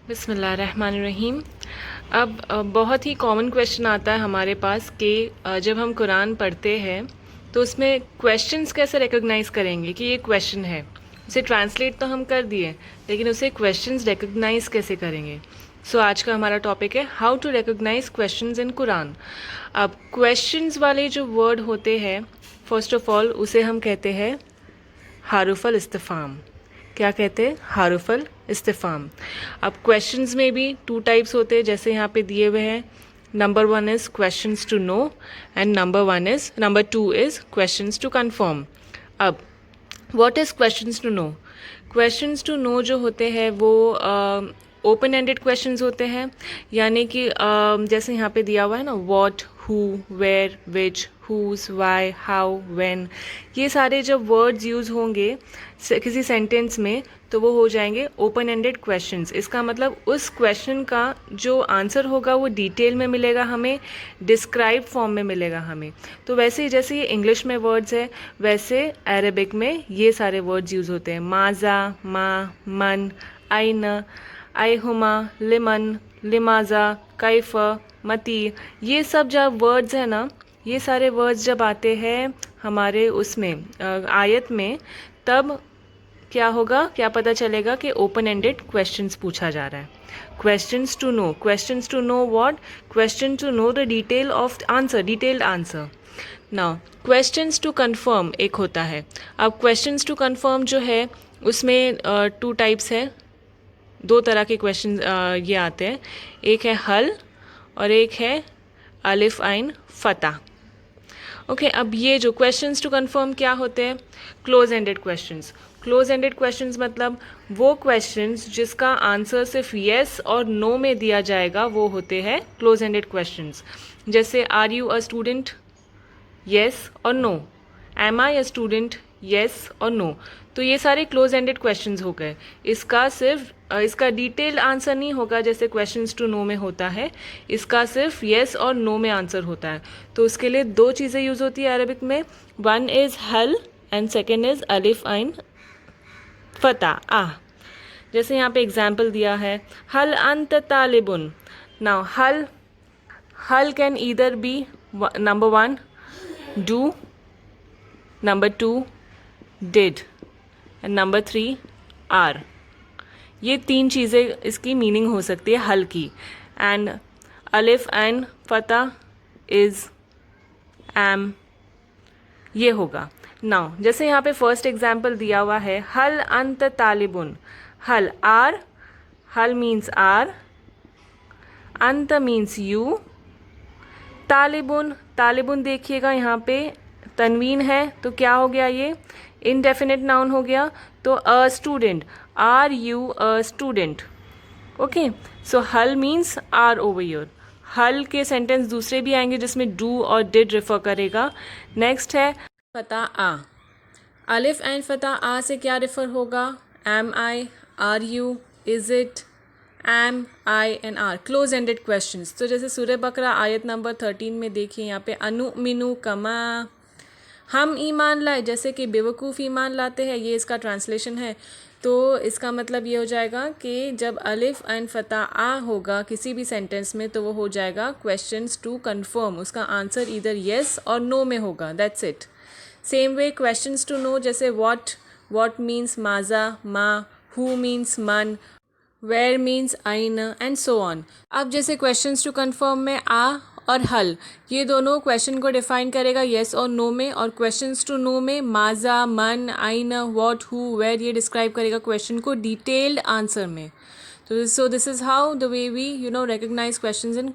बिस्मिल्लाहिर्रहमानिर्रहीम। अब बहुत ही कॉमन क्वेश्चन आता है हमारे पास कि जब हम कुरान पढ़ते हैं तो उसमें क्वेश्चंस कैसे रिकॉग्नाइज़ करेंगे कि ये क्वेश्चन है। उसे ट्रांसलेट तो हम कर दिए, लेकिन उसे क्वेश्चंस रिकॉग्नाइज़ कैसे करेंगे। सो आज का हमारा टॉपिक है how to recognize questions in Quran. अब क्वेश्चंस वाले जो वर्ड होते हैं, फर्स्ट ऑफ ऑल उसे हम कहते हैं हारुफल इस्तिफ़ाम। क्या कहते हैं? हारुफल इस्तिफ़ाम। अब क्वेश्चंस में भी टू टाइप्स होते हैं, जैसे यहाँ पे दिए हुए हैं। Number 1 is questions to know and number 2 is questions to confirm. अब what is questions to know? Questions to know जो होते हैं वो ओपन एंडेड क्वेश्चंस होते हैं, यानी कि जैसे यहाँ पे दिया हुआ है ना, what, who, where, which, whose, why, how, when, ये सारे जब वर्ड्स यूज़ होंगे किसी सेंटेंस में तो वो हो जाएंगे ओपन एंडेड क्वेश्चंस। इसका मतलब उस क्वेश्चन का जो आंसर होगा वो डिटेल में मिलेगा हमें, डिस्क्राइब फॉर्म में मिलेगा हमें। तो वैसे ही जैसे ये इंग्लिश में वर्ड्स है, वैसे अरेबिक में ये सारे वर्ड्स यूज़ होते हैं। माज़ा, मा, मन, आइन, आइहुमा, लिमन, लिमाजा, कैफ, मती, ये सब जब वर्ड्स है ना, ये सारे वर्ड्स जब आते हैं हमारे उसमें आयत में, तब क्या होगा, क्या पता चलेगा कि ओपन एंडेड क्वेश्चंस पूछा जा रहा है। Questions to know what? Question to know the detail of answer, detailed answer. Now questions to confirm एक होता है। अब क्वेश्चंस टू कंफर्म जो है उसमें टू टाइप्स है, दो तरह के क्वेश्चन ये आते हैं। एक है हल और एक है अलिफ आइन फता। ओके, अब ये जो क्वेश्चंस टू कंफर्म क्या होते हैं? Close ended questions. Close ended questions मतलब वो क्वेश्चंस जिसका आंसर सिर्फ येस और नो में दिया जाएगा, वो होते हैं क्लोज एंडेड क्वेश्चंस। जैसे are you a student? Yes और no. Am I a student? Yes और नो। तो ये सारे क्लोज एंडेड क्वेश्चंस हो गए। इसका सिर्फ इसका डिटेल्ड आंसर नहीं होगा जैसे क्वेश्चंस टू नो में होता है, इसका सिर्फ येस और नो में आंसर होता है। तो उसके लिए दो चीज़ें यूज़ होती है अरबिक में, वन इज़ हल एंड सेकेंड इज़ अलिफ आइन फता आ। जैसे यहाँ पे एग्जाम्पल दिया है, हल अंत तालिबुन। नाउ हल can either be number 1 do, number 2 did and number 3 are. ये तीन चीज़ें इसकी मीनिंग हो सकती है हल की। एंड अलिफ एंड फता इज़ एम, ये होगा। नाउ जैसे यहाँ पे फर्स्ट एग्जाम्पल दिया हुआ है, हल अंत तालिबुन। हल आर, हल मीन्स आर, अंत मीन्स यू, तालिबुन, तालिबुन देखिएगा यहाँ पे तनवीन है तो क्या हो गया, ये इनडेफिनेट नाउन हो गया। तो a student, are you a student? Okay, so हल मीन्स आर ओवर योर। हल के सेंटेंस दूसरे भी आएंगे जिसमें डू और डिड रेफर करेगा। नेक्स्ट है फता आ। अलिफ एंड फता आ से क्या रेफर होगा? Am I, are you, is it, am I and are. Close ended questions. तो जैसे सूरह बकरा आयत नंबर 13 में देखिए, यहाँ पे अनु मिनु कमा, हम ईमान लाए जैसे कि बेवकूफ़ ईमान लाते हैं, ये इसका ट्रांसलेशन है। तो इसका मतलब ये हो जाएगा कि जब अलिफ एंड फता आ होगा किसी भी सेंटेंस में तो वो हो जाएगा क्वेश्चंस टू कंफर्म। उसका आंसर इधर येस और नो में होगा, that's it. Same way questions to know, जैसे व्हाट मीन्स माज़ा, मा, हु मीन्स मन, वेयर मीन्स आइन एंड सो ऑन। अब जैसे क्वेश्चंस टू कंफर्म में आ और हल, ये दोनों क्वेश्चन को डिफाइन करेगा येस और नो में, और क्वेश्चंस टू नो में माज़ा, मन, आइन, व्हाट, हु, वेयर, ये डिस्क्राइब करेगा क्वेश्चन को डिटेल्ड आंसर में। तो this is how the way we recognize questions in